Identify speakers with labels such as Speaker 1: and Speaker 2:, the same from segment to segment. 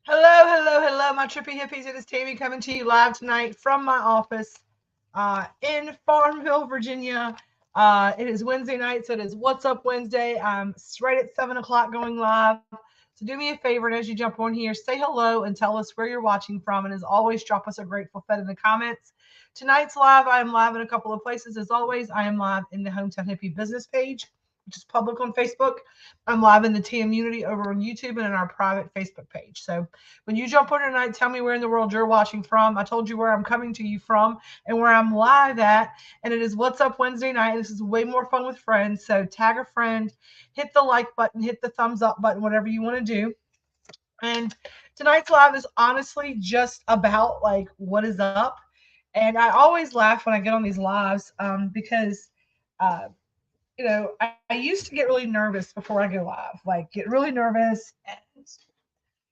Speaker 1: Hello, hello, hello, my trippy hippies. It is Tammy coming to you live tonight from my office in Farmville, Virginia. It is Wednesday night, so it is What's Up Wednesday. I'm right at 7 o'clock going live. So do me a favor, and as you jump on here, say hello and tell us where you're watching from. And as always, drop us a grateful fed in the comments. Tonight's live, I am live in a couple of places. As always, I am live in the Hometown Hippie business page, which is public on Facebook. I'm live in the TM Unity over on YouTube and in our private Facebook page. So when you jump on tonight, tell me where in the world you're watching from. I told you where I'm coming to you from and where I'm live at. And it is What's Up Wednesday night. This is way more fun with friends. So tag a friend, hit the like button, hit the thumbs up button, whatever you want to do. And tonight's live is honestly just about like what is up. And I always laugh when I get on these lives because uh, I used to get really nervous before I go live, like get really nervous and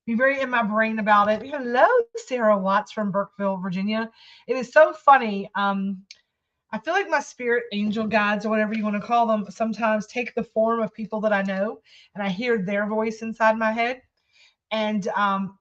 Speaker 1: be very in my brain about it. Hello, Sarah Watts from Burkeville, Virginia. It is so funny. I feel like my spirit angel guides, or whatever you want to call them, sometimes take the form of people that I know, and I hear their voice inside my head. And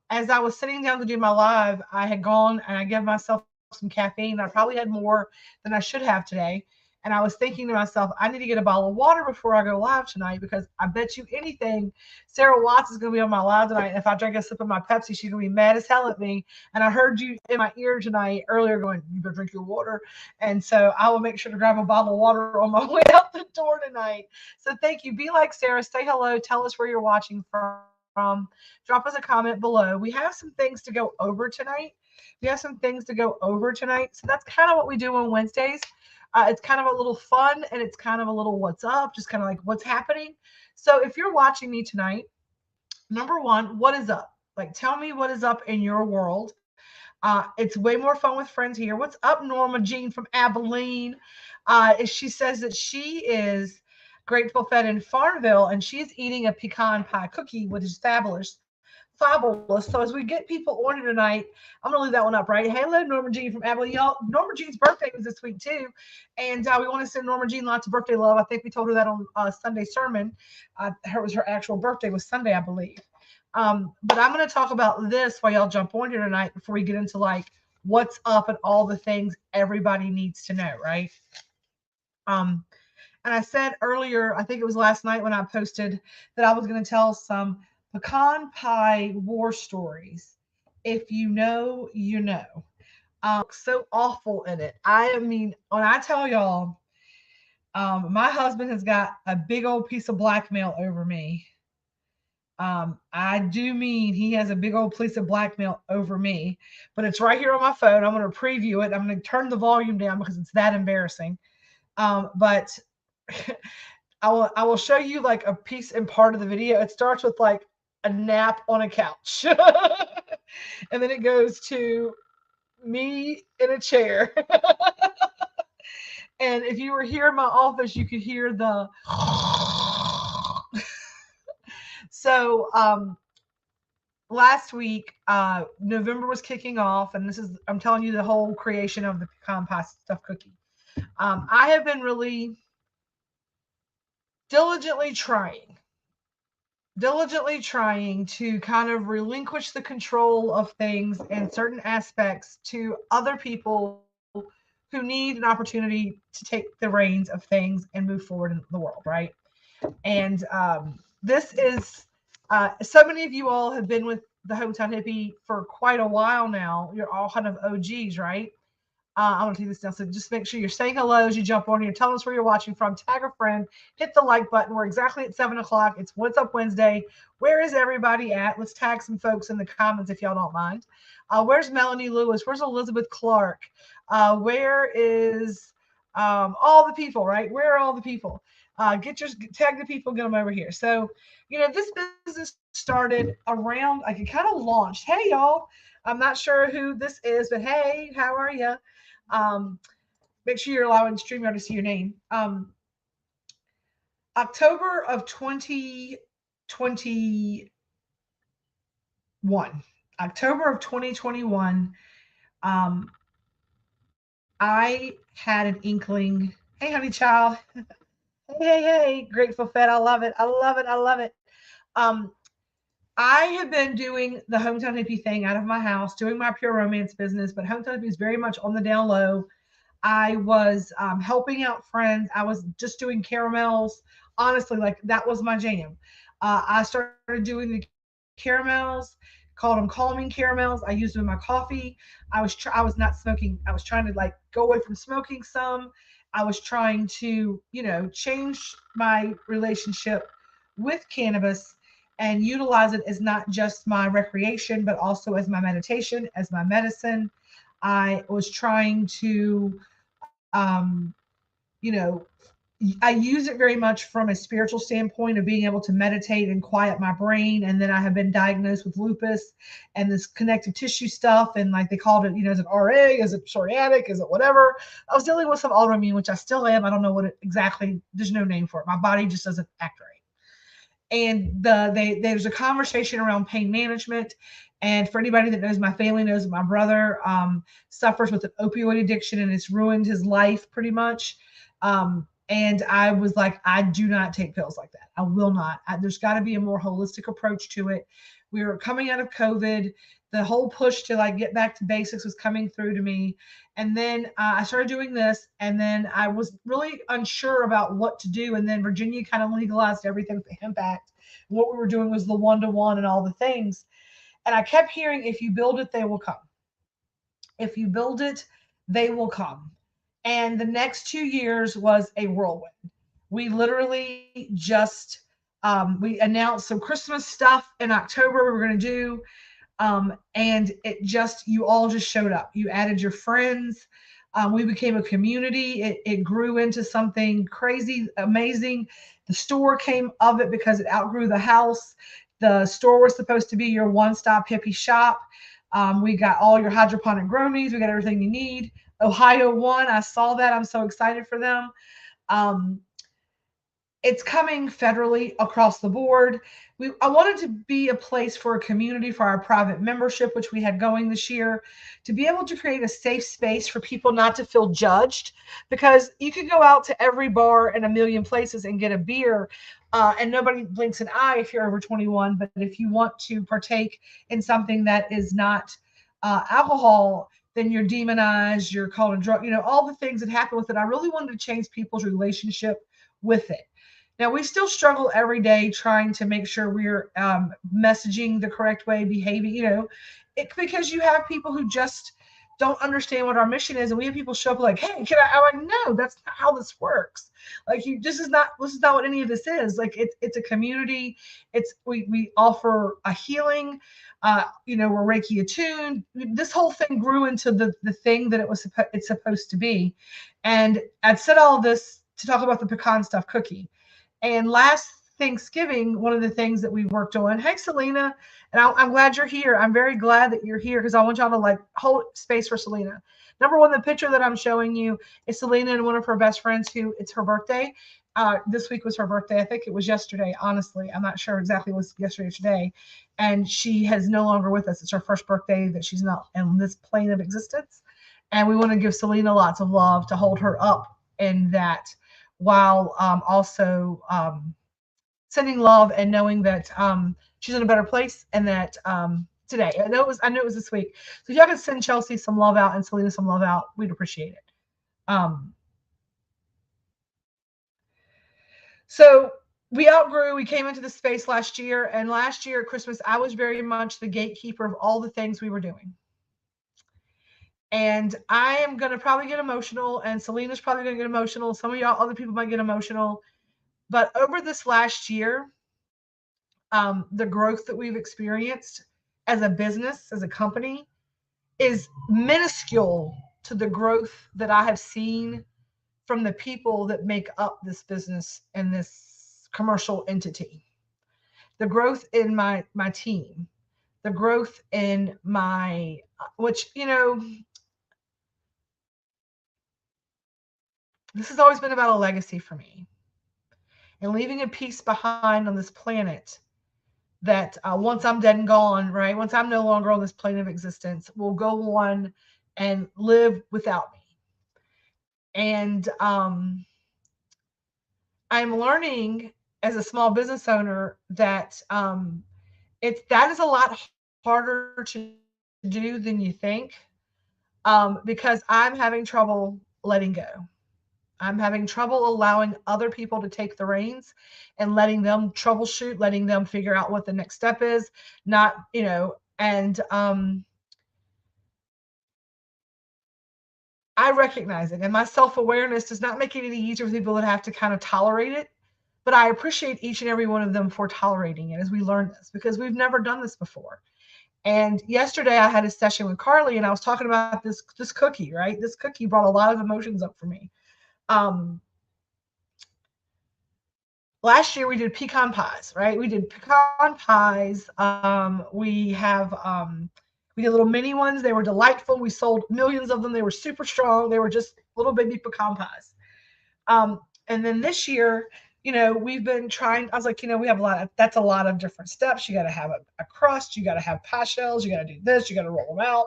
Speaker 1: as I was sitting down to do my live, I had gone and I gave myself some caffeine. I probably had more than I should have today. And I was thinking to myself, I need to get a bottle of water before I go live tonight because I bet you anything, Sarah Watts is going to be on my live tonight. And if I drink a sip of my Pepsi, she's going to be mad as hell at me. And I heard you in my ear tonight earlier going, you better drink your water. And so I will make sure to grab a bottle of water on my way out the door tonight. So thank you. Be like Sarah. Say hello. Tell us where you're watching from. Drop us a comment below. We have some things to go over tonight. So that's kind of what we do on Wednesdays. It's kind of a little fun and it's kind of a little what's up, just kind of like what's happening. So if you're watching me tonight, number one, what is up? Like, tell me what is up in your world. It's way more fun with friends here. What's up, Norma Jean from Abilene? She says that she is grateful fed in Farmville and she's eating a pecan pie cookie, which is fabulous. Fabulous. So as we get people on here tonight, I'm gonna leave that one up, right? Hello, Norma Jean from Abilene. Y'all, Norma Jean's birthday was this week too, and we want to send Norma Jean lots of birthday love. I think we told her that on Sunday sermon. Her actual birthday was Sunday, I believe. But I'm going to talk about this while y'all jump on here tonight before we get into like what's up and all the things everybody needs to know, right? Um, and I said earlier, I think it was last night when I posted that I was going to tell some pecan pie war stories. If you know, you know. So awful in it. I mean, when I tell y'all, my husband has got a big old piece of blackmail over me. I do mean he has a big old piece of blackmail over me, but it's right here on my phone. I'm going to preview it. I'm going to turn the volume down because it's that embarrassing. But I will show you like a piece and part of the video. It starts with like a nap on a couch, and then it goes to me in a chair. And if you were here in my office, you could hear the. So last week, November was kicking off, and I'm telling you the whole creation of the pecan pie stuffed cookie. I have been really diligently trying to kind of relinquish the control of things and certain aspects to other people who need an opportunity to take the reins of things and move forward in the world, right? And this is so many of you all have been with the Hometown Hippie for quite a while now. You're all kind of OGs, right? I'm going to take this down. So just make sure you're saying hello as you jump on here. Tell us where you're watching from. Tag a friend. Hit the like button. We're exactly at 7 o'clock. It's What's Up Wednesday. Where is everybody at? Let's tag some folks in the comments if y'all don't mind. Where's Melanie Lewis? Where's Elizabeth Clark? Where is all the people, right? Where are all the people? Tag the people, get them over here. So, this business started around, like it kind of launched. Hey, y'all. I'm not sure who this is, but hey, how are you? Um, Make sure you're allowing StreamYard to see your name. October of 2021. October of 2021, I had an inkling. Hey, honey child. Hey, Grateful Fed. I love it. I love it. I love it. Um, I have been doing the Hometown Hippie thing out of my house, doing my pure romance business, but Hometown Hippie is very much on the down low. I was helping out friends. I was just doing caramels. Honestly, like that was my jam. I started doing the caramels, called them calming caramels. I used them in my coffee. I was not smoking. I was trying to like go away from smoking some. I was trying to, change my relationship with cannabis and utilize it as not just my recreation, but also as my meditation, as my medicine. I was trying to um, you know, I use it very much from a spiritual standpoint of being able to meditate and quiet my brain. And then I have been diagnosed with lupus and this connective tissue stuff. And like they called it, is it RA? Is it psoriatic? Is it whatever? I was dealing with some autoimmune, which I still am. I don't know what it exactly, there's no name for it. My body just doesn't act right. And there's a conversation around pain management. And for anybody that knows my family knows that my brother suffers with an opioid addiction and it's ruined his life pretty much. And I was like, I do not take pills like that. I will not. There's got to be a more holistic approach to it. We were coming out of COVID. The whole push to like get back to basics was coming through to me. And then I started doing this, and then I was really unsure about what to do. And then Virginia kind of legalized everything with the Hemp Act. What we were doing was the 1-to-1 and all the things. And I kept hearing, if you build it, they will come. If you build it, they will come. And the next 2 years was a whirlwind. We literally just we announced some Christmas stuff in October we were going to do. And it just, you all just showed up. You added your friends. We became a community. It grew into something crazy, amazing. The store came of it because it outgrew the house. The store was supposed to be your one-stop hippie shop. We got all your hydroponic grownies. We got everything you need. Ohio won. I saw that. I'm so excited for them. Um, it's coming federally across the board. I wanted to be a place for a community for our private membership, which we had going this year, to be able to create a safe space for people not to feel judged, because you can go out to every bar and a million places and get a beer, and nobody blinks an eye if you're over 21. But if you want to partake in something that is not alcohol, then you're demonized, you're called a drug, all the things that happen with it. I really wanted to change people's relationship with it. Now, we still struggle every day trying to make sure we're messaging the correct way, behaving, because you have people who just don't understand what our mission is. And we have people show up like, hey, can I? I'm like, no, that's not how this works. Like, this is not what any of this is. Like, it's a community. We offer a healing. We're Reiki attuned. This whole thing grew into the thing that it's supposed to be. And I'd said all this to talk about the pecan stuffed cookie. And last Thanksgiving, one of the things that we worked on, hey, Selena, and I'm glad you're here. I'm very glad that you're here because I want y'all to like hold space for Selena. Number one, the picture that I'm showing you is Selena and one of her best friends who it's her birthday. This week was her birthday. I think it was yesterday. Honestly, I'm not sure exactly what was yesterday or today. And she has no longer with us. It's her first birthday that she's not in this plane of existence. And we want to give Selena lots of love to hold her up in that, while also sending love and knowing that she's in a better place, and that today, I knew it was this week. So if y'all could send Chelsea some love out and Selena some love out, we'd appreciate it. So we came into the space last year, and last year at Christmas, I was very much the gatekeeper of all the things we were doing. And I am going to probably get emotional, and Selena's probably going to get emotional. Some of y'all, other people might get emotional. But over this last year, the growth that we've experienced as a business, as a company, is minuscule to the growth that I have seen from the people that make up this business and this commercial entity. The growth in my team, the growth in my, which, this has always been about a legacy for me. and leaving a piece behind on this planet that once I'm dead and gone, right? Once I'm no longer on this plane of existence, will go on and live without me. And I'm learning as a small business owner that that is a lot harder to do than you think, because I'm having trouble letting go. I'm having trouble allowing other people to take the reins and letting them troubleshoot, letting them figure out what the next step is. Not, and I recognize it. And my self awareness does not make it any easier for people that have to kind of tolerate it. But I appreciate each and every one of them for tolerating it as we learn this, because we've never done this before. And yesterday I had a session with Carly, and I was talking about this cookie, right? This cookie brought a lot of emotions up for me. Last year we did pecan pies, right? We did pecan pies. We did little mini ones. They were delightful. We sold millions of them. They were super strong. They were just little baby pecan pies. And then this year, we've been trying. I was like, we have that's a lot of different steps. You got to have a crust. You got to have pie shells. You got to do this. You got to roll them out.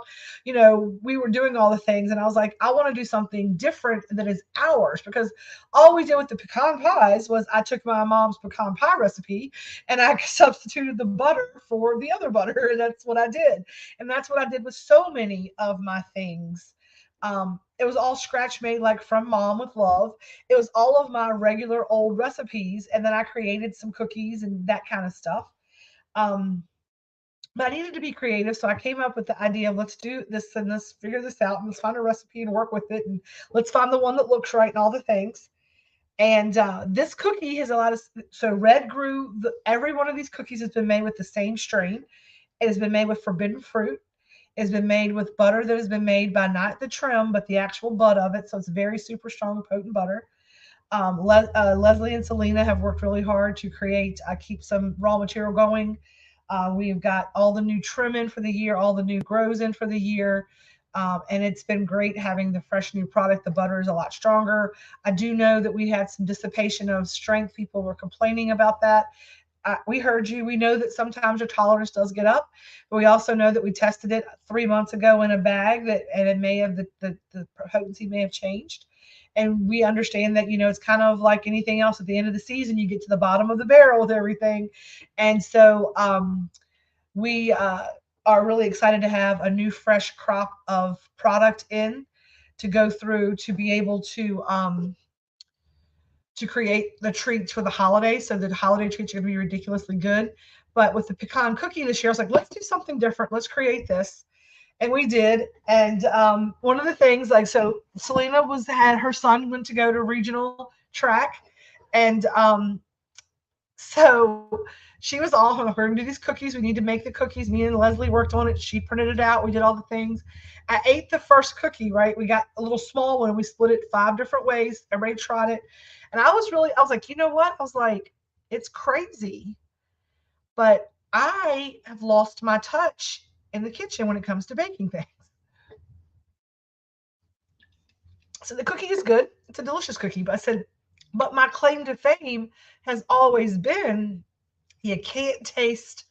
Speaker 1: We were doing all the things, and I was like, I want to do something different that is ours, because all we did with the pecan pies was I took my mom's pecan pie recipe and I substituted the butter for the other butter. And that's what I did. And that's what I did with so many of my things. It was all scratch made, like from mom with love. It was all of my regular old recipes, and then I created some cookies and that kind of stuff. Um, but I needed to be creative, so I came up with the idea of let's do this and let's figure this out and let's find a recipe and work with it and let's find the one that looks right and all the things. And this cookie has a lot of Red grew. Every one of these cookies has been made with the same strain. It has been made with forbidden fruit. It's been made with butter that has been made by not the trim, but the actual bud of it. So it's very super strong, potent butter. Leslie and Selena have worked really hard to keep some raw material going. We've got all the new trim in for the year, all the new grows in for the year. And it's been great having the fresh new product. The butter is a lot stronger. I do know that we had some dissipation of strength. People were complaining about that. We heard you. We know that sometimes your tolerance does get up, but we also know that we tested it 3 months ago in a bag and it may have the potency may have changed. And we understand that, it's kind of like anything else. At the end of the season, you get to the bottom of the barrel with everything. And so we are really excited to have a new fresh crop of product in to go through to be able to create the treats for the holidays. So the holiday treats are going to be ridiculously good. But with the pecan cookie this year, I was like, let's do something different. Let's create this. And we did. And one of the things, Selena had her son went to go to regional track. And so she was all, we're going to do these cookies. We need to make the cookies. Me and Leslie worked on it. She printed it out. We did all the things. I ate the first cookie, right? We got a little small one. We split it 5 different ways. Everybody tried it. And I was like, you know what? I was like, it's crazy, but I have lost my touch in the kitchen when it comes to baking things. So the cookie is good. It's a delicious cookie. But I said, but my claim to fame has always been you can't taste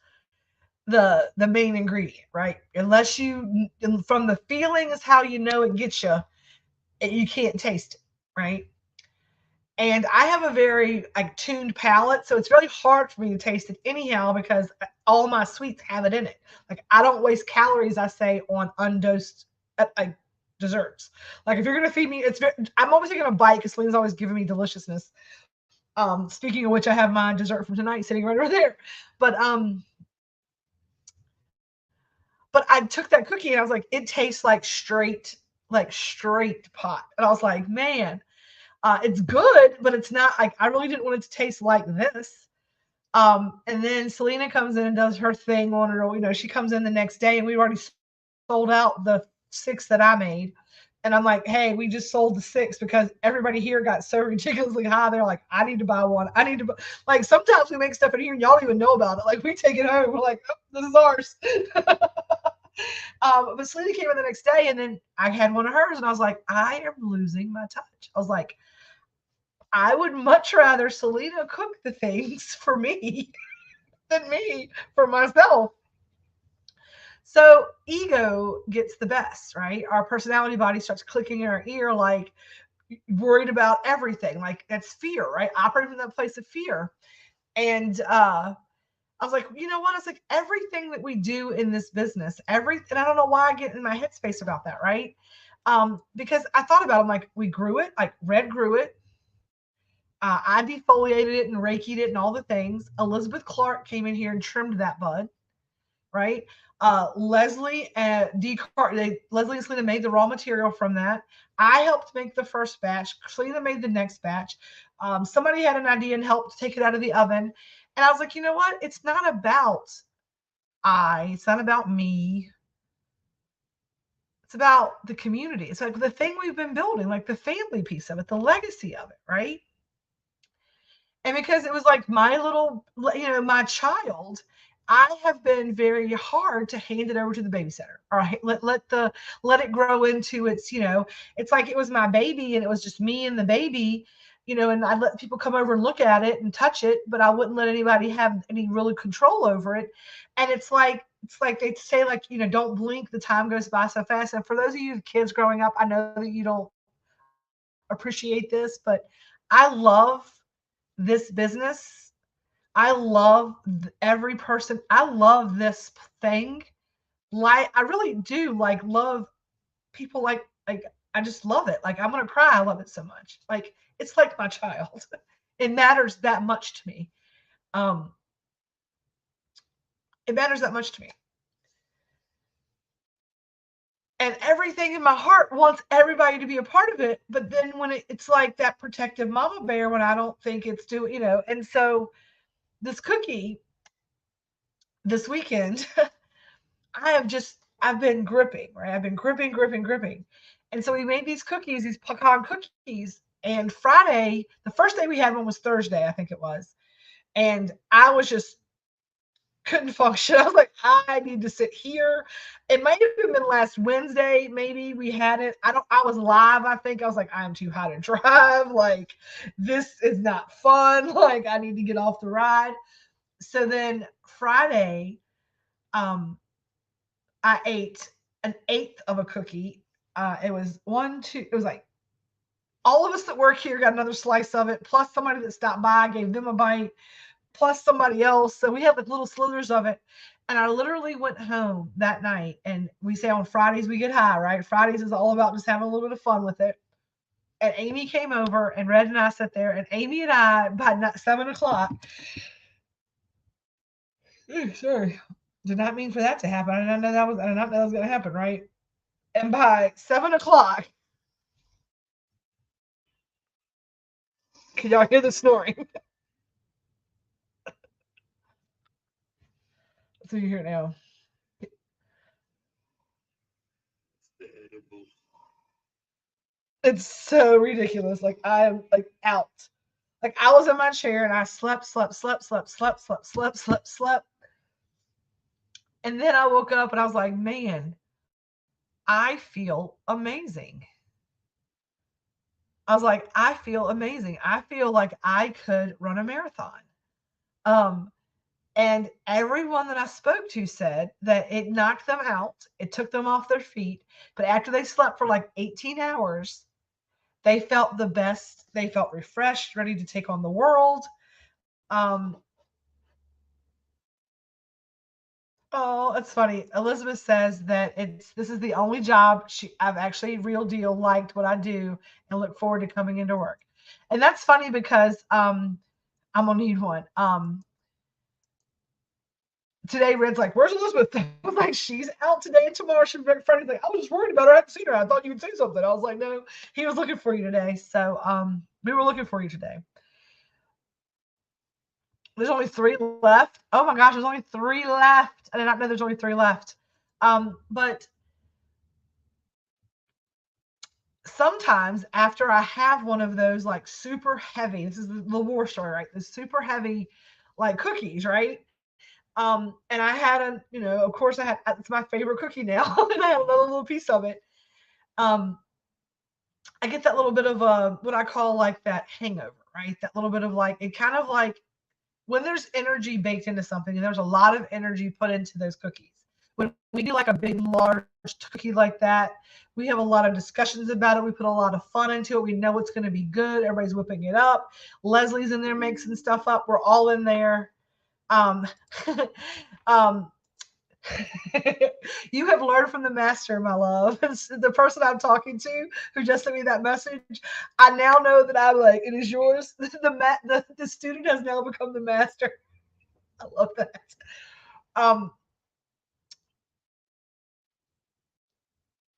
Speaker 1: the main ingredient, right? Unless from the feeling is how you know it gets you, you can't taste it, right? And I have a very tuned palate, so it's really hard for me to taste it anyhow because all my sweets have it in it. Like I don't waste calories, I say, on undosed desserts. Like if you're gonna feed me, I'm always gonna bite because Lena's always giving me deliciousness. Speaking of which, I have my dessert from tonight sitting right over there. But I took that cookie and I was like, it tastes like straight pot. And I was like, man, it's good, but it's not like I really didn't want it to taste like this. And then Selena comes in and does her thing on her, she comes in the next day and we already sold out the 6 that I made. And I'm like, hey, we just sold the 6 because everybody here got so ridiculously high. They're like, I need to buy one. I need to buy. Like sometimes we make stuff in here and y'all don't even know about it. Like we take it home. We're like, oh, this is ours. But Selena came in the next day and then I had one of hers and I was like, I am losing my touch. I was like, I would much rather Selena cook the things for me than me for myself. So ego gets the best, right? Our personality body starts clicking in our ear, like worried about everything. Like that's fear, right? Operating from that place of fear. And I was like, you know what? It's like everything that we do in this business, and I don't know why I get in my headspace about that, right? Because I thought about it, I'm like, we grew it, like Red grew it. I defoliated it and rakied it and all the things. Elizabeth Clark came in here and trimmed that bud, right? Leslie and Selena made the raw material from that. I helped make the first batch. Selena made the next batch. Somebody had an idea and helped take it out of the oven. And I was like, you know what? It's not about it's not about me. It's about the community. It's like the thing we've been building, like the family piece of it, the legacy of it, right? And because it was like my little, my child, I have been very hard to hand it over to the babysitter or let it grow into its, it's like it was my baby and it was just me and the baby, and I'd let people come over and look at it and touch it, but I wouldn't let anybody have any really control over it. And it's like they say, like, don't blink, the time goes by so fast. And for those of you with kids growing up, I know that you don't appreciate this, but I love this business. I love every person. I love this thing. Like I really do love people like I just love it. Like I'm gonna cry. I love it so much. Like it's like my child. It matters that much to me. Um it matters that much to me. And everything in my heart wants everybody to be a part of it. But then when it's like that protective mama bear when I don't think it's doing, and so this cookie this weekend, I've been gripping, right? I've been gripping. And so we made these cookies, these pecan cookies. And Friday, the first day we had one was Thursday, I think it was. And I was just couldn't function. I was like, I need to sit here. It might have been last Wednesday, maybe we had it. I was live, I think. I was like, I'm too high to drive. Like, this is not fun. Like, I need to get off the ride. So then Friday, I ate an eighth of a cookie. It was it was like all of us that work here got another slice of it, plus somebody that stopped by gave them a bite, plus somebody else. So we had like little slithers of it. And I literally went home that night. And we say on Fridays we get high, right? Fridays is all about just having a little bit of fun with it. And Amy came over, and Red and I sat there, and Amy and I, by 7 o'clock, sorry, did not mean for that to happen. I did not know that was going to happen, right? And by 7 o'clock, can y'all hear the snoring? So you hear it now. It's so ridiculous. Like I'm like out. Like I was in my chair and I slept. And then I woke up and I was like, man, I feel amazing. I was like, I feel amazing. I feel like I could run a marathon. Um, and everyone that I spoke to said that it knocked them out. It took them off their feet. But after they slept for like 18 hours, they felt the best. They felt refreshed, ready to take on the world. Um, oh, it's funny. Elizabeth says that this is the only job I've actually real deal liked what I do and look forward to coming into work. And that's funny because I'm gonna need one. Today Red's like, "Where's Elizabeth?" I was like, "She's out today and tomorrow." She's Friday's like, "I was just worried about her. I haven't seen her. I thought you would say something." I was like, "No, he was looking for you today." So we were looking for you today. There's only 3 left. Oh my gosh, there's only 3 left. I did not know there's only 3 left. But sometimes after I have one of those like super heavy, this is the war story, right? The super heavy like cookies, right? And I had of course I had, it's my favorite cookie now, and I had another little piece of it. Um, I get that little bit of a, what I call like that hangover, right? That little bit of like, it kind of like when there's energy baked into something and there's a lot of energy put into those cookies. When we do like a big, large cookie like that, we have a lot of discussions about it. We put a lot of fun into it. We know it's going to be good. Everybody's whipping it up. Leslie's in there mixing stuff up. We're all in there. Um, um, you have learned from the master, my love. The person I'm talking to who just sent me that message, I now know that I'm like, it is yours. The student has now become the master. I love that. Um,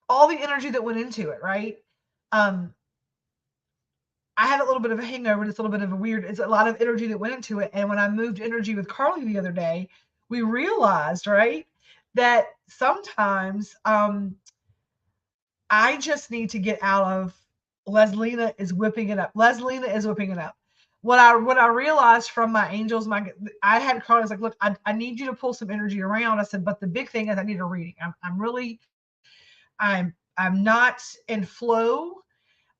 Speaker 1: all the energy that went into it, right? Um, I had a little bit of a hangover. It's a little bit of a weird, it's a lot of energy that went into it. And when I moved energy with Carly the other day, we realized, right, that sometimes I just need to get out of Leslina is whipping it up. Leslina is whipping it up. What I realized from my angels, I had Carly, I was like, look, I need you to pull some energy around. I said, but the big thing is I need a reading. I'm not in flow.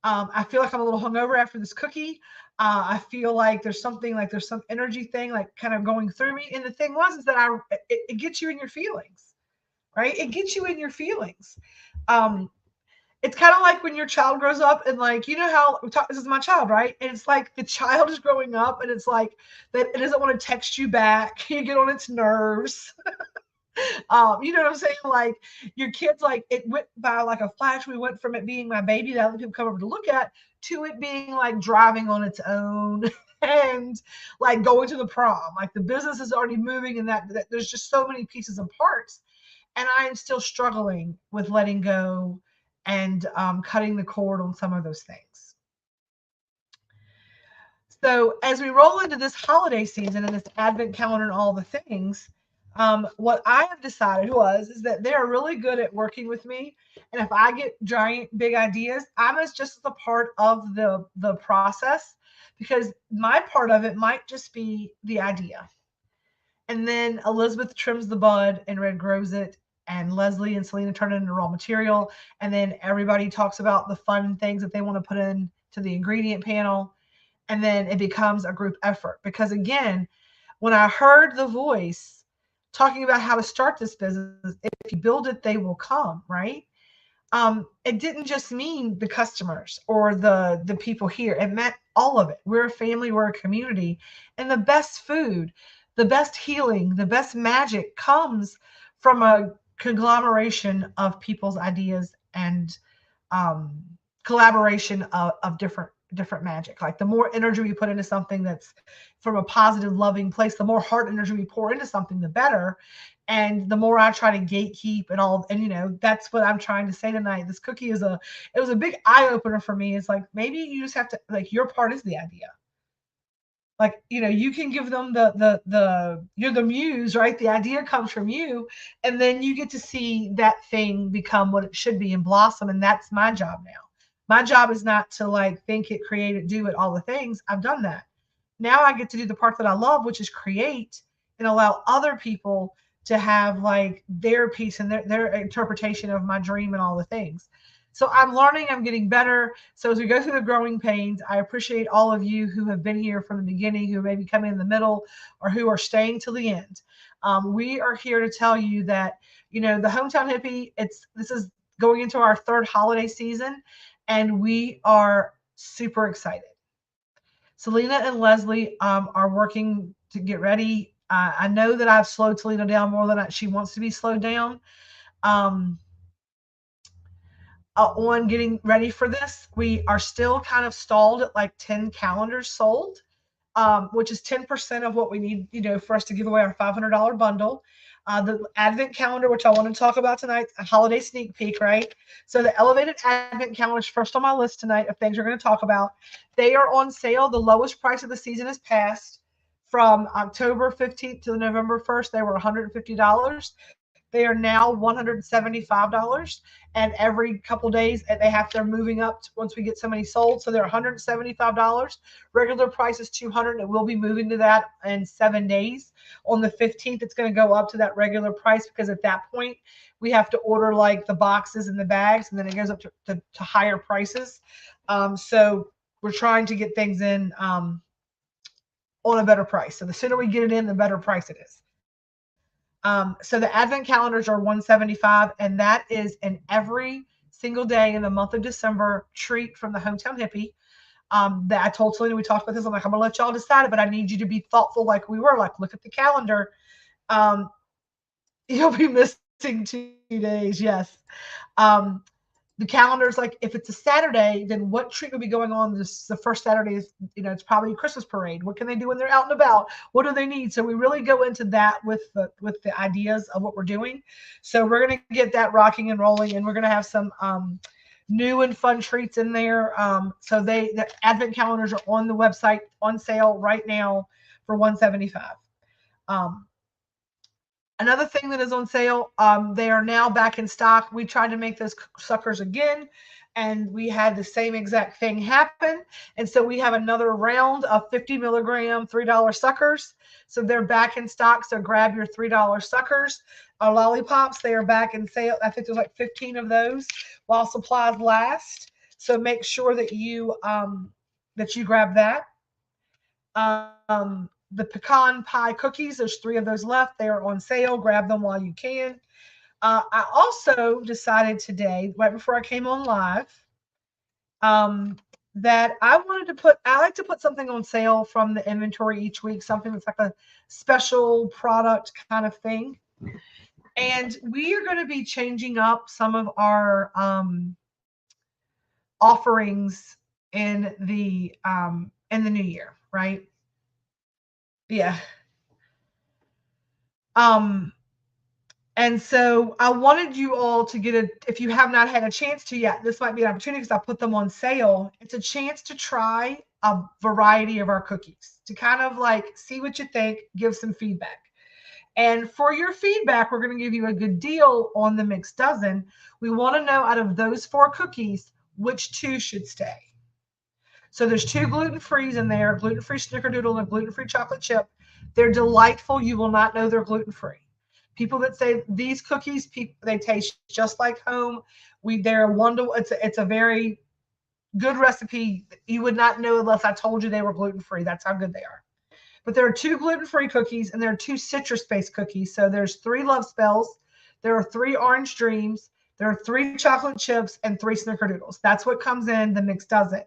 Speaker 1: I feel like I'm a little hungover after this cookie. I feel like there's some energy thing like kind of going through me. And the thing is that it gets you in your feelings, right? It gets you in your feelings. It's kind of like when your child grows up and like, you know how this is my child, right? And it's like the child is growing up and it's like that it doesn't want to text you back. You get on its nerves. You know what I'm saying? Like your kids, like it went by like a flash. We went from it being my baby that other people come over to look at to it being like driving on its own and like going to the prom. Like the business is already moving and that there's just so many pieces and parts. And I am still struggling with letting go and cutting the cord on some of those things. So as we roll into this holiday season and this advent calendar and all the things, what I have decided is that they're really good at working with me. And if I get giant, big ideas, I'm just a part of the process because my part of it might just be the idea. And then Elizabeth trims the bud and Red grows it. And Leslie and Selena turn it into raw material. And then everybody talks about the fun things that they want to put in to the ingredient panel. And then it becomes a group effort. Because again, when I heard the voice talking about how to start this business, if you build it, they will come, right? It didn't just mean the customers or the people here. It meant all of it. We're a family, we're a community. And the best food, the best healing, the best magic comes from a conglomeration of people's ideas and collaboration of different magic. Like the more energy we put into something that's from a positive, loving place, the more heart energy we pour into something, the better. And the more I try to gatekeep and all, and you know, that's what I'm trying to say tonight. This cookie it was a big eye opener for me. It's like, maybe you just have to, like, your part is the idea. Like, you know, you can give them you're the muse, right? The idea comes from you. And then you get to see that thing become what it should be and blossom. And that's my job now. My job is not to like think it, create it, do it, all the things. I've done that. Now I get to do the part that I love, which is create and allow other people to have like their piece and their interpretation of my dream and all the things. So I'm learning, I'm getting better. So as we go through the growing pains, I appreciate all of you who have been here from the beginning, who may be coming in the middle, or who are staying till the end. We are here to tell you that, you know, the Hometown Hippie, this is going into our third holiday season, and we are super excited. Selena and Leslie are working to get ready. I know that I've slowed Selena down more than she wants to be slowed down. On getting ready for this, we are still kind of stalled at like 10 calendars sold, which is 10% of what we need, you know, for us to give away our $500 bundle. The Advent calendar, which I want to talk about tonight, a holiday sneak peek, right? So the elevated Advent calendar is first on my list tonight of things we're going to talk about. They are on sale. The lowest price of the season is passed. From October 15th to November 1st, they were $150. They are now $175, and every couple days they're moving up once we get so many sold. So they're $175. Regular price is $200. It will be moving to that in 7 days. On the 15th, it's going to go up to that regular price because at that point we have to order like the boxes and the bags, and then it goes up to higher prices. So we're trying to get things in on a better price. So the sooner we get it in, the better price it is. So the advent calendars are $175, and that is an every single day in the month of December treat from the Hometown Hippie. That I told Selena, we talked about this. I'm like, I'm gonna let y'all decide it, but I need you to be thoughtful, like we were. Like, look at the calendar. Um, you'll be missing 2 days. Yes. Um, the calendar's like, if it's a Saturday, then what treat will be going on this the first Saturday is, it's probably a Christmas parade. What can they do when they're out and about? What do they need? So we really go into that with the ideas of what we're doing. So we're gonna get that rocking and rolling, and we're gonna have some new and fun treats in there. So the advent calendars are on the website on sale right now for $175. Another thing that is on sale, they are now back in stock. We tried to make those suckers again, and we had the same exact thing happen. And so we have another round of 50 milligram $3 suckers. So they're back in stock. So grab your $3 suckers. Lollipops, they are back in sale. I think there's like 15 of those while supplies last. So make sure that you grab that. The pecan pie cookies, there's 3 of those left. They are on sale. Grab them while you can. I also decided today, right before I came on live, that I like to put something on sale from the inventory each week, something that's like a special product kind of thing. And we are going to be changing up some of our offerings in the new year, right? Yeah. And so I wanted you all to if you have not had a chance to yet, this might be an opportunity because I put them on sale. It's a chance to try a variety of our cookies to kind of like see what you think, give some feedback. And for your feedback, we're going to give you a good deal on the mixed dozen. We want to know out of those 4 cookies, which 2 should stay. So there's 2 gluten-frees in there, gluten-free snickerdoodle and gluten-free chocolate chip. They're delightful. You will not know they're gluten-free. People that say these cookies, they taste just like home. They're wonderful. It's a very good recipe. You would not know unless I told you they were gluten-free. That's how good they are. But there are 2 gluten-free cookies, and there are 2 citrus-based cookies. So there's 3 Love Spells. There are 3 Orange Dreams. There are 3 chocolate chips and 3 snickerdoodles. That's what comes in the mix dozen.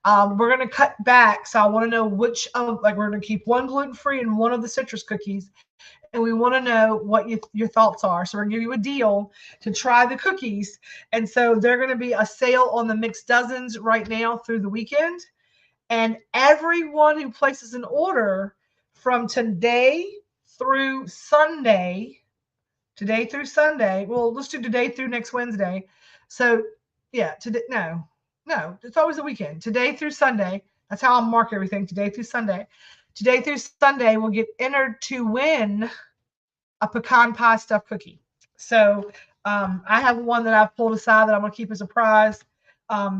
Speaker 1: We're going to cut back. So I want to know which we're going to keep 1 gluten-free and 1 of the citrus cookies. And we want to know what your thoughts are. So we're going to give you a deal to try the cookies. And so they're going to be a sale on the mixed dozens right now through the weekend. And everyone who places an order from today through Sunday, well, let's do today through next Wednesday. So yeah, no, it's always the weekend. Today through Sunday. That's how I'll mark everything. Today through Sunday. Today through Sunday, we'll get entered to win a pecan pie stuffed cookie. So I have one that I've pulled aside that I'm going to keep as a prize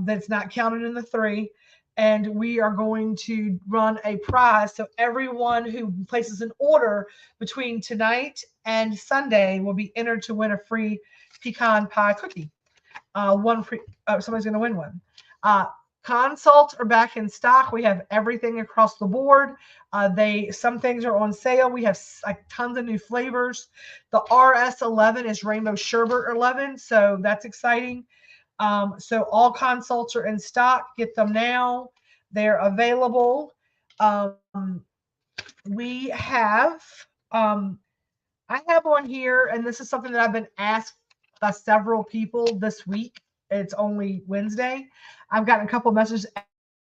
Speaker 1: that's not counted in the 3. And we are going to run a prize. So everyone who places an order between tonight and Sunday will be entered to win a free pecan pie cookie. Somebody's going to win one. Consults are back in stock. We have everything across the board. Some things are on sale. We have like tons of new flavors. The RS11 is Rainbow Sherbet 11, so that's exciting. So all consults are in stock. Get them now. They're available. We have, I have on here, and this is something that I've been asked by several people this week. It's only Wednesday. I've gotten a couple messages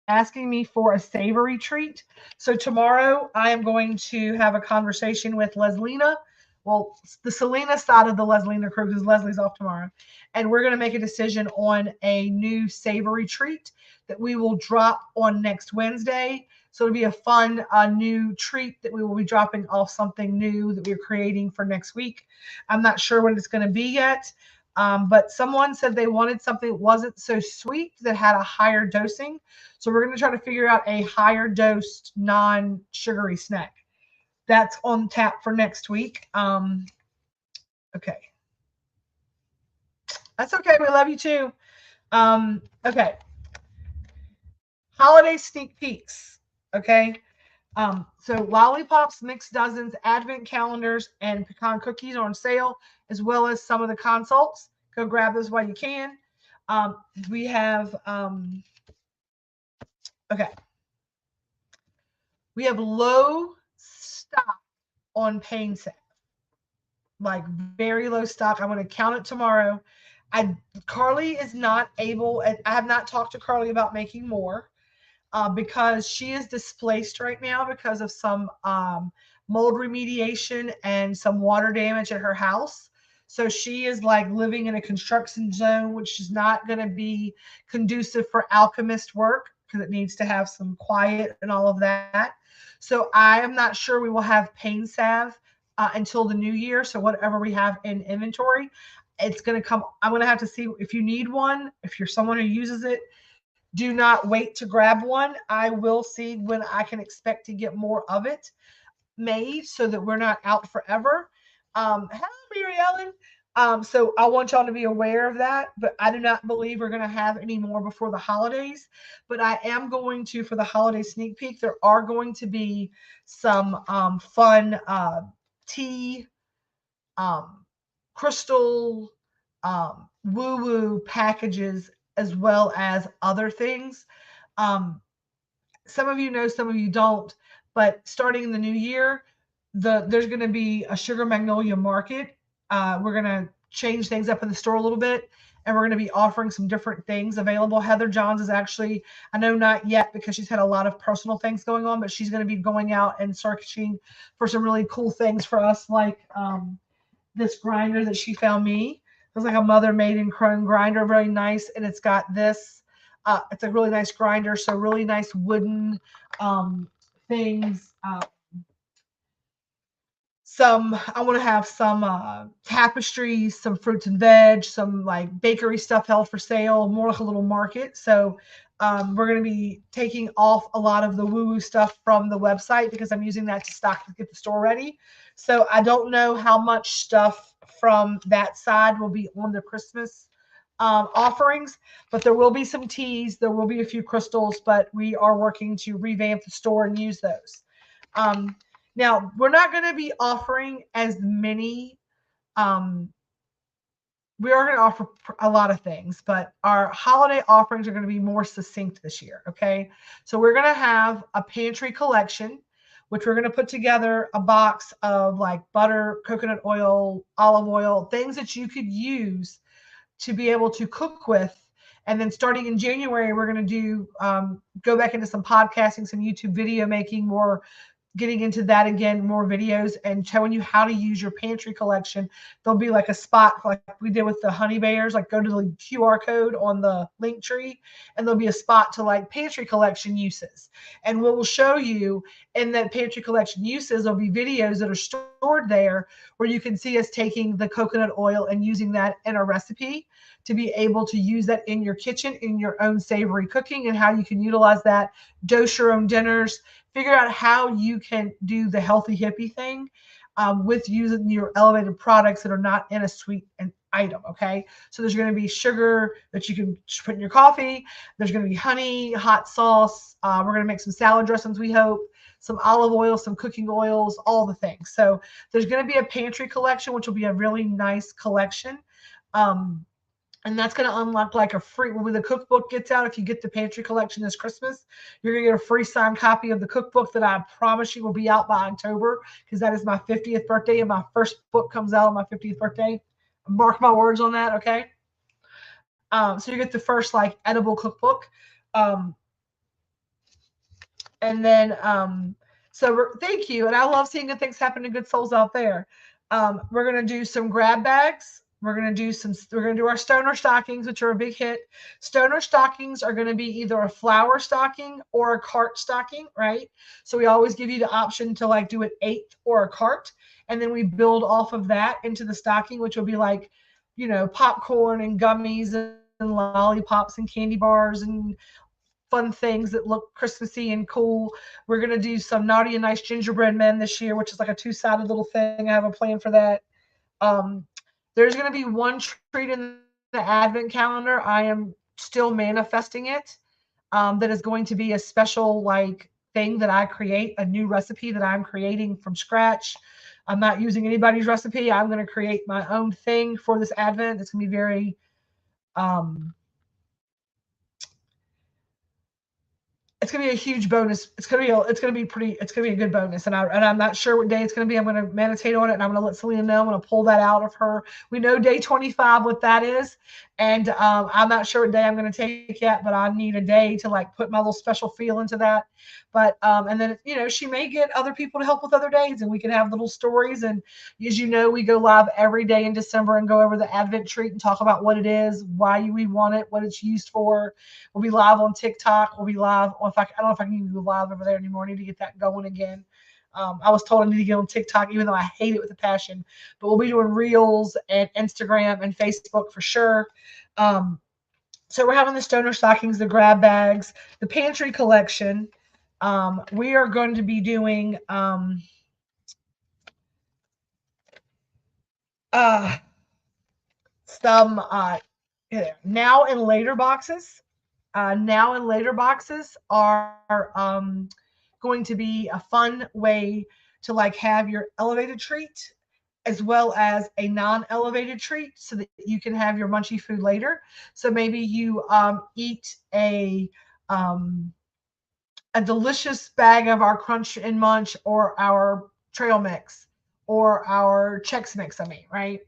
Speaker 1: asking me for a savory treat. So tomorrow I am going to have a conversation with Leslina. Well, the Selena side of the Leslina crew, because Leslie's off tomorrow. And we're going to make a decision on a new savory treat that we will drop on next Wednesday. So it'll be a fun new treat that we will be dropping off, something new that we're creating for next week. I'm not sure what it's going to be yet. But someone said they wanted something that wasn't so sweet, that had a higher dosing. So we're going to try to figure out a higher dosed non-sugary snack. That's on tap for next week. Okay. That's okay. We love you too. Okay. holiday sneak peeks. Okay. So lollipops, mixed dozens, advent calendars, and pecan cookies are on sale, as well as some of the consults. Go grab those while you can. We have okay. We have low stock on pain salve, like very low stock. I'm going to count it tomorrow. Carly is not able. I have not talked to Carly about making more. Because she is displaced right now because of some mold remediation and some water damage at her house. So she is like living in a construction zone, which is not going to be conducive for alchemist work because it needs to have some quiet and all of that. So I am not sure we will have pain salve until the new year. So whatever we have in inventory, it's going to come. I'm going to have to see if you need one, if you're someone who uses it. Do not wait to grab one. I will see when I can expect to get more of it made so that we're not out forever. Hello, Mary Ellen. So I want y'all to be aware of that, but I do not believe we're going to have any more before the holidays. But I am going to, for the holiday sneak peek, there are going to be some fun tea, crystal, woo-woo packages as well as other things. Some of you know, some of you don't, but starting in the new year, there's going to be a Sugar Magnolia Market. We're going to change things up in the store a little bit, and we're going to be offering some different things available. Heather Johns is actually, I know not yet because she's had a lot of personal things going on, but she's going to be going out and searching for some really cool things for us, like this grinder that she found me. It was like a mother made in chrome grinder, very nice. And it's got this, it's a really nice grinder. So really nice wooden things. I want to have some tapestries, some fruits and veg, some like bakery stuff held for sale, more like a little market. So we're going to be taking off a lot of the woo-woo stuff from the website because I'm using that to stock to get the store ready. So I don't know how much stuff from that side will be on the Christmas offerings, but there will be some teas. There will be a few crystals, but we are working to revamp the store and use those. Now, we're not going to be offering as many. We are going to offer a lot of things, but our holiday offerings are going to be more succinct this year. Okay. So we're going to have a pantry collection, which we're going to put together a box of like butter, coconut oil, olive oil, things that you could use to be able to cook with. And then starting in January, we're going to do go back into some podcasting, some YouTube video making, more getting into that again, more videos and showing you how to use your pantry collection. There'll be like a spot like we did with the honey bears, like go to the QR code on the link tree and there'll be a spot to like pantry collection uses. And what we'll show you in that pantry collection uses, there'll be videos that are stored there where you can see us taking the coconut oil and using that in a recipe to be able to use that in your kitchen, in your own savory cooking, and how you can utilize that, dose your own dinners, figure out how you can do the healthy hippie thing with using your elevated products that are not in a sweet item. Okay. So there's going to be sugar that you can put in your coffee. There's going to be honey, hot sauce. We're going to make some salad dressings, we hope, some olive oil, some cooking oils, all the things. So there's going to be a pantry collection, which will be a really nice collection. And that's going to unlock like a free, when the cookbook gets out, if you get the pantry collection this Christmas, you're going to get a free signed copy of the cookbook that I promise you will be out by October because that is my 50th birthday and my first book comes out on my 50th birthday. Mark my words on that, okay? So you get the first like edible cookbook. And then, thank you. And I love seeing good things happen to good souls out there. We're going to do some grab bags. We're going to do our stoner stockings, which are a big hit. Stoner stockings are going to be either a flower stocking or a cart stocking, right? So we always give you the option to like do an eighth or a cart. And then we build off of that into the stocking, which will be like, popcorn and gummies and lollipops and candy bars and fun things that look Christmassy and cool. We're going to do some Naughty and Nice gingerbread men this year, which is like a two-sided little thing. I have a plan for that. There's going to be one treat in the advent calendar. I am still manifesting it. that is going to be a special like thing that I create, a new recipe that I'm creating from scratch. I'm not using anybody's recipe. I'm going to create my own thing for this Advent. It's going to be very um, it's gonna be a huge bonus. It's gonna be a good bonus. And I'm not sure what day it's gonna be. I'm gonna meditate on it and I'm gonna let Selena know. I'm gonna pull that out of her. We know day 25 what that is. And I'm not sure what day I'm gonna take yet, but I need a day to like put my little special feel into that. But and then she may get other people to help with other days and we can have little stories. And as you know, we go live every day in December and go over the Advent treat and talk about what it is, why we want it, what it's used for. We'll be live on TikTok. We'll be live. I don't know if I can even go live over there anymore. I need to get that going again. I was told I need to get on TikTok, even though I hate it with a passion. But we'll be doing Reels and Instagram and Facebook for sure. So we're having the stoner stockings, the grab bags, the pantry collection. We are going to be doing some now and later boxes. Now and later boxes are going to be a fun way to like have your elevated treat as well as a non-elevated treat so that you can have your munchy food later. So maybe you eat a delicious bag of our Crunch and Munch or our trail mix or our Chex Mix, right?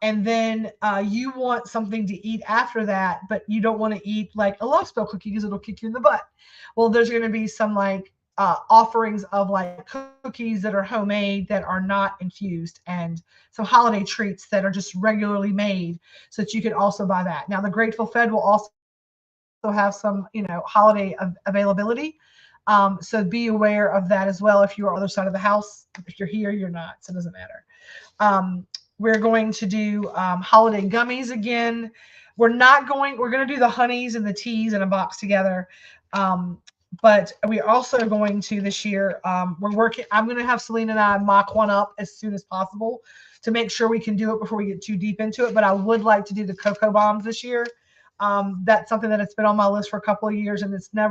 Speaker 1: And then you want something to eat after that, but you don't want to eat like a love spell cookie because it'll kick you in the butt. Well, there's going to be some like offerings of like cookies that are homemade that are not infused and some holiday treats that are just regularly made so that you can also buy that. Now, the Grateful Fed will also have some, holiday availability. So be aware of that as well. If you're on the other side of the house, if you're here, you're not, so it doesn't matter. We're going to do holiday gummies again. We're going to do the honeys and the teas in a box together. But we're also going to this year, I'm going to have Selena and I mock one up as soon as possible to make sure we can do it before we get too deep into it. But I would like to do the cocoa bombs this year. That's something that it's been on my list for a couple of years and it's not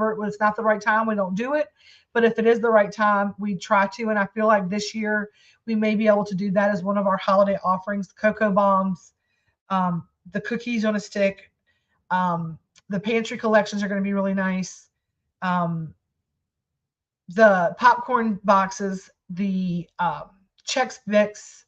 Speaker 1: the right time. We don't do it. But if it is the right time, we try to. And I feel like this year we may be able to do that as one of our holiday offerings, the cocoa bombs, the cookies on a stick. The pantry collections are going to be really nice. The popcorn boxes, the Chex Mix,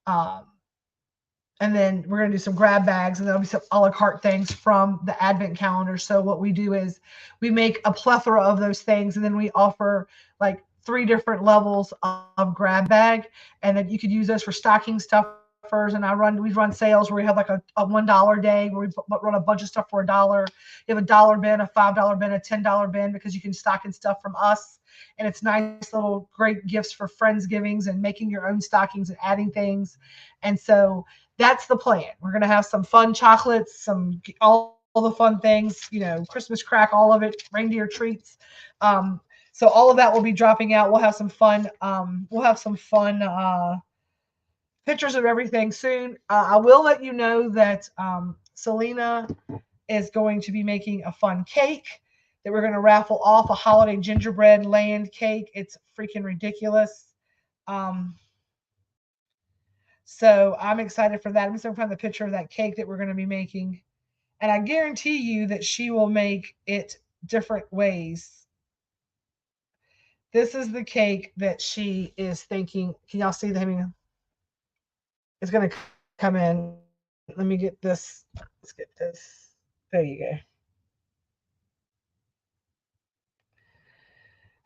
Speaker 1: and then we're going to do some grab bags and there'll be some a la carte things from the Advent calendar. So what we do is we make a plethora of those things and then we offer like 3 different levels of grab bag, and then you could use those for stocking stuffers. And we run sales where we have like a $1 day where we run a bunch of stuff for $1. You have a $1 bin, a $5 bin, a $10 bin because you can stock and stuff from us. And it's nice little great gifts for Friendsgivings and making your own stockings and adding things. And so that's the plan. We're going to have some fun chocolates, all the fun things, Christmas crack, all of it, reindeer treats. So all of that will be dropping out. We'll have some fun. Pictures of everything soon. I will let you know that Selena is going to be making a fun cake that we're going to raffle off, a holiday gingerbread land cake. It's freaking ridiculous. So I'm excited for that. I'm just going to find the picture of that cake that we're going to be making. And I guarantee you that she will make it different ways. This is the cake that she is thinking. Can y'all see that? It's going to come in. Let me get this. Let's get this. There you go.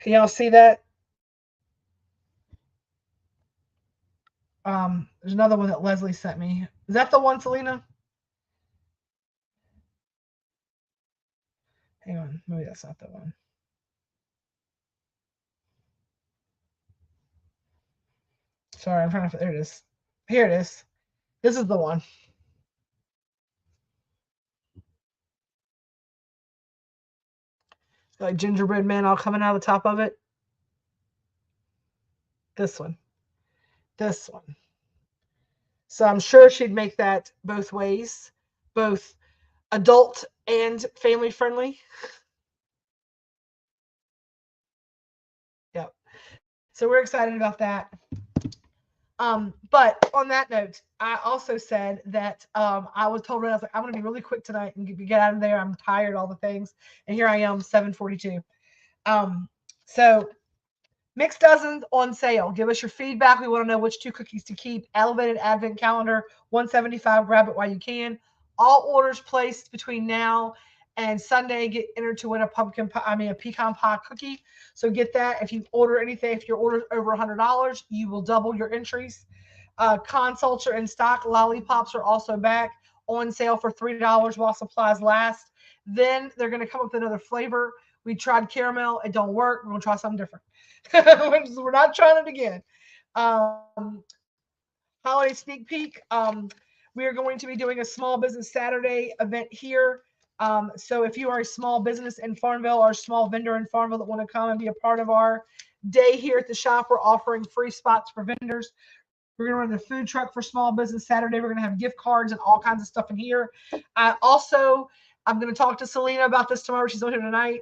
Speaker 1: Can y'all see that? There's another one that Leslie sent me. Is that the one, Selena? Hang on. Maybe that's not the one. Sorry, I'm trying to. There it is. Here it is. This is the one. Like gingerbread man all coming out of the top of it. This one. This one. So I'm sure she'd make that both ways, both adult and family friendly. So we're excited about that. But on that note, I also said that I was told, I was like, I'm going to be really quick tonight and get out of there. I'm tired, all the things. And here I am, 7:42. So Mixed Dozens on sale. Give us your feedback. We want to know which 2 cookies to keep. Elevated Advent Calendar, $175. Grab it while you can. All orders placed between now and Sunday get entered to win a pecan pie cookie. So get that. If you order anything, if your order's over $100, you will double your entries. Consults are in stock. Lollipops are also back on sale for $3 while supplies last. Then they're going to come up with another flavor. We tried caramel. It don't work. We're going to try something different. We're not trying it again. Holiday sneak peek. We are going to be doing a small business Saturday event here. So if you are a small business in Farmville or a small vendor in Farmville that want to come and be a part of our day here at the shop, we're offering free spots for vendors. We're going to run the food truck for small business Saturday. We're going to have gift cards and all kinds of stuff in here. I'm going to talk to Selena about this tomorrow. She's on here tonight.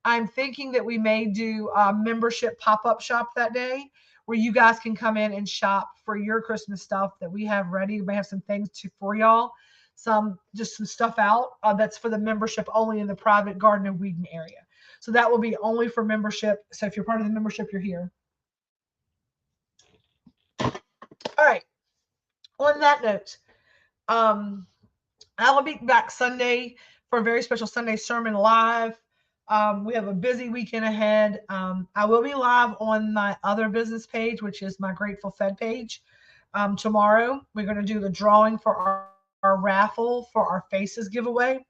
Speaker 1: I'm thinking that we may do a membership pop-up shop that day where you guys can come in and shop for your Christmas stuff that we have ready. We may have some things for y'all, some stuff out that's for the membership only in the private garden and weeding area. So that will be only for membership. So if you're part of the membership, you're here. All right. On that note, I will be back Sunday for a very special Sunday sermon live. We have a busy weekend ahead. I will be live on my other business page, which is my Grateful Fed page. Tomorrow, we're going to do the drawing for our raffle for our Faces giveaway.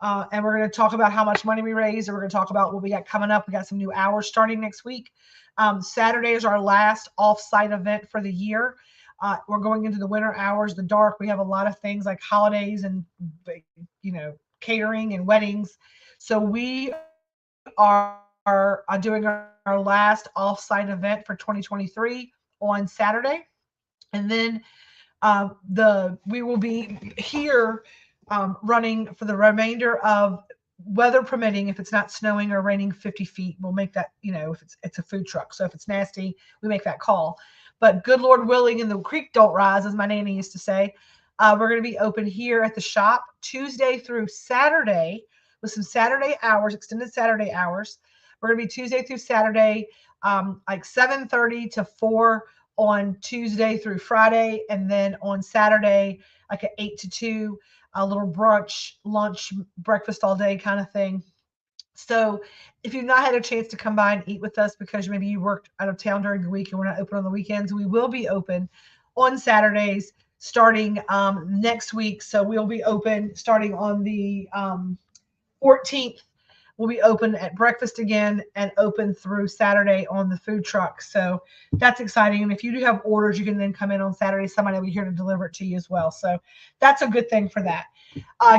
Speaker 1: And we're going to talk about how much money we raised, and we're going to talk about what we got coming up. We got some new hours starting next week. Saturday is our last off-site event for the year. We're going into the winter hours, the dark. We have a lot of things like holidays and, catering and weddings. So we are doing our last off-site event for 2023 on Saturday. And then we will be here running for the remainder of, weather permitting. If it's not snowing or raining 50 feet, we'll make that, if it's a food truck. So if it's nasty, we make that call. But good Lord willing, and the creek don't rise, as my nanny used to say, we're going to be open here at the shop Tuesday through Saturday with some Saturday hours, extended Saturday hours. We're going to be Tuesday through Saturday, like 7:30 to 4 on Tuesday through Friday. And then on Saturday, like an 8 to 2, a little brunch, lunch, breakfast all day kind of thing. So if you've not had a chance to come by and eat with us because maybe you worked out of town during the week and we're not open on the weekends, we will be open on Saturdays starting next week. So we'll be open starting on the 14th. We'll be open at breakfast again and open through Saturday on the food truck. So that's exciting. And if you do have orders, you can then come in on Saturday. Somebody will be here to deliver it to you as well. So that's a good thing for that.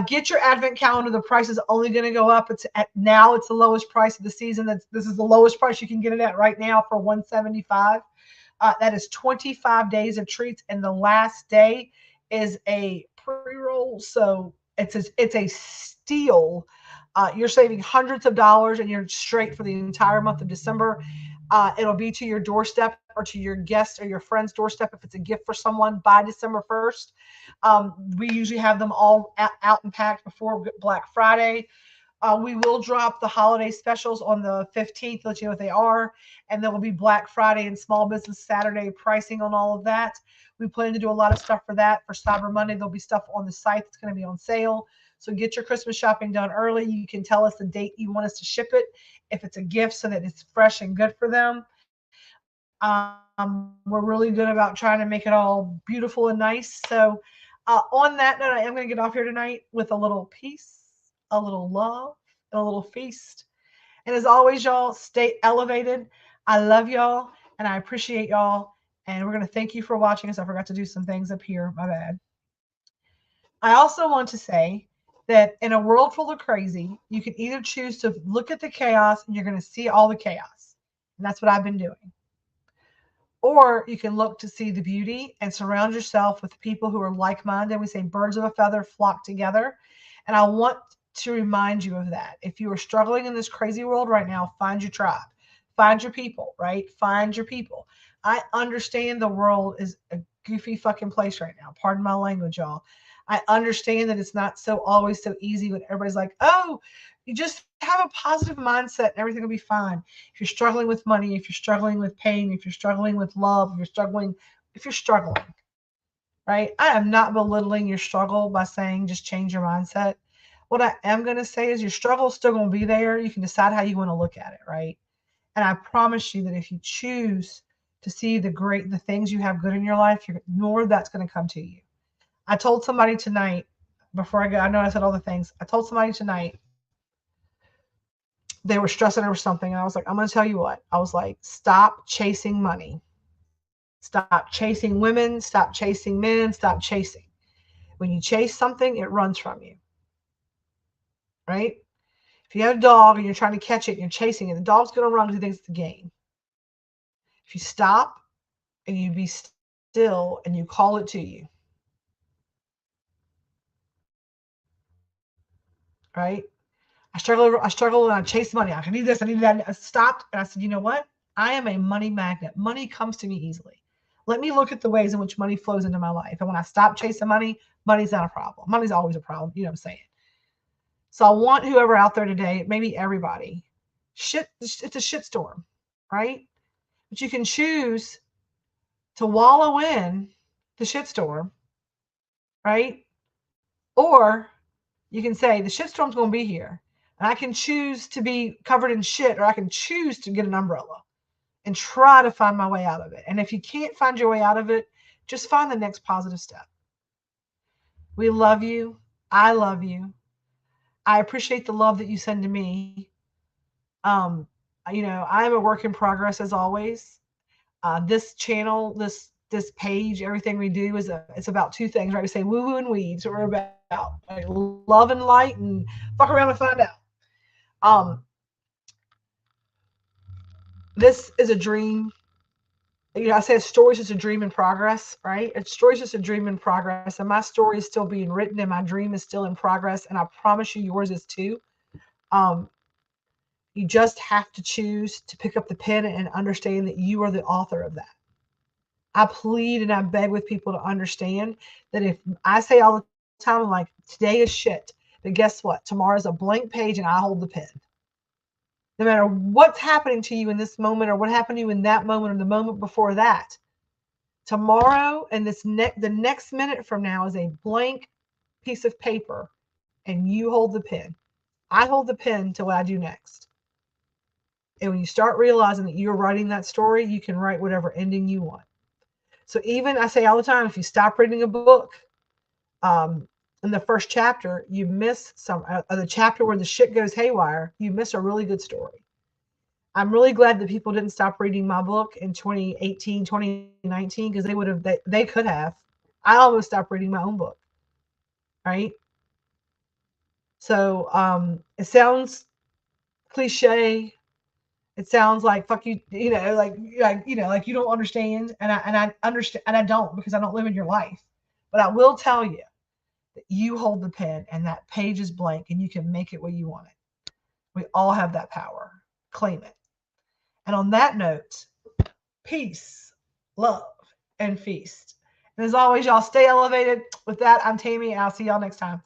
Speaker 1: Get your Advent calendar. The price is only going to go up. It's the lowest price of the season. This is the lowest price you can get it at right now for $175. That is 25 days of treats, and the last day is a pre-roll. So it's a steal. You're saving hundreds of dollars, and you're straight for the entire month of December. It'll be to your doorstep or to your guest or your friend's doorstep if it's a gift for someone by December 1st. We usually have them all out and packed before Black Friday. We will drop the holiday specials on the 15th, let you know what they are. And there will be Black Friday and Small Business Saturday pricing on all of that. We plan to do a lot of stuff for that. For Cyber Monday, there'll be stuff on the site that's going to be on sale. So get your Christmas shopping done early. You can tell us the date you want us to ship it if it's a gift so that it's fresh and good for them. We're really good about trying to make it all beautiful and nice. So on that note, I am going to get off here tonight with a little peace, a little love, and a little feast. And as always, y'all, stay elevated. I love y'all, and I appreciate y'all. And we're going to thank you for watching us. I forgot to do some things up here. My bad. I also want to say that in a world full of crazy, you can either choose to look at the chaos and you're going to see all the chaos. And that's what I've been doing. Or you can look to see the beauty and surround yourself with people who are like-minded. We say birds of a feather flock together. And I want to remind you of that. If you are struggling in this crazy world right now, find your tribe. Find your people, right? Find your people. I understand the world is a goofy fucking place right now. Pardon my language, y'all. I understand that it's not so always so easy when everybody's like, oh, you just have a positive mindset and everything will be fine. If you're struggling with money, if you're struggling with pain, if you're struggling with love, if you're struggling, right? I am not belittling your struggle by saying just change your mindset. What I am going to say is your struggle is still going to be there. You can decide how you want to look at it, right? And I promise you that if you choose to see the things you have good in your life, more of that's going to come to you. I told somebody tonight, before I go, I know I said all the things. I told somebody tonight, they were stressing over something. And I was like, I'm going to tell you what. I was like, stop chasing money. Stop chasing women. Stop chasing men. Stop chasing. When you chase something, it runs from you. Right? If you have a dog and you're trying to catch it and you're chasing it, the dog's going to run because it thinks it's a game. If you stop and you be still and you call it to you, right? I struggle and I chase money. I need this, I need that. I stopped and I said, you know what? I am a money magnet. Money comes to me easily. Let me look at the ways in which money flows into my life. And when I stop chasing money, money's not a problem. Money's always a problem. You know what I'm saying? So I want whoever out there today, maybe everybody, it's a shitstorm, right? But you can choose to wallow in the shitstorm, right? Or you can say the shitstorm's going to be here. And I can choose to be covered in shit, or I can choose to get an umbrella and try to find my way out of it. And if you can't find your way out of it, just find the next positive step. We love you. I love you. I appreciate the love that you send to me. I'm a work in progress as always. This channel, this page, everything we do it's about two things, right? We say woo woo and weeds. So we're about like, love and light, and fuck around and find out. This is a dream. I say a story is just a dream in progress, right? A story is just a dream in progress, and my story is still being written, and my dream is still in progress, and I promise you, yours is too. You just have to choose to pick up the pen and understand that you are the author of that. I plead and I beg with people to understand that if I say all the time, I'm like, today is shit, but guess what? Tomorrow's a blank page and I hold the pen. No matter what's happening to you in this moment or what happened to you in that moment or the moment before that, tomorrow and the next minute from now is a blank piece of paper and you hold the pen. I hold the pen to what I do next. And when you start realizing that you're writing that story, you can write whatever ending you want. So even I say all the time, if you stop reading a book, in the first chapter, you miss the chapter where the shit goes haywire, you miss a really good story. I'm really glad that people didn't stop reading my book in 2018, 2019, because they could have. I almost stopped reading my own book. Right? So it sounds cliche. It sounds like fuck you, like you don't understand, and I understand, and I don't, because I don't live in your life. But I will tell you that you hold the pen, and that page is blank, and you can make it what you want it. We all have that power. Claim it. And on that note, peace, love, and feast. And as always, y'all stay elevated. With that, I'm Tammy, and I'll see y'all next time.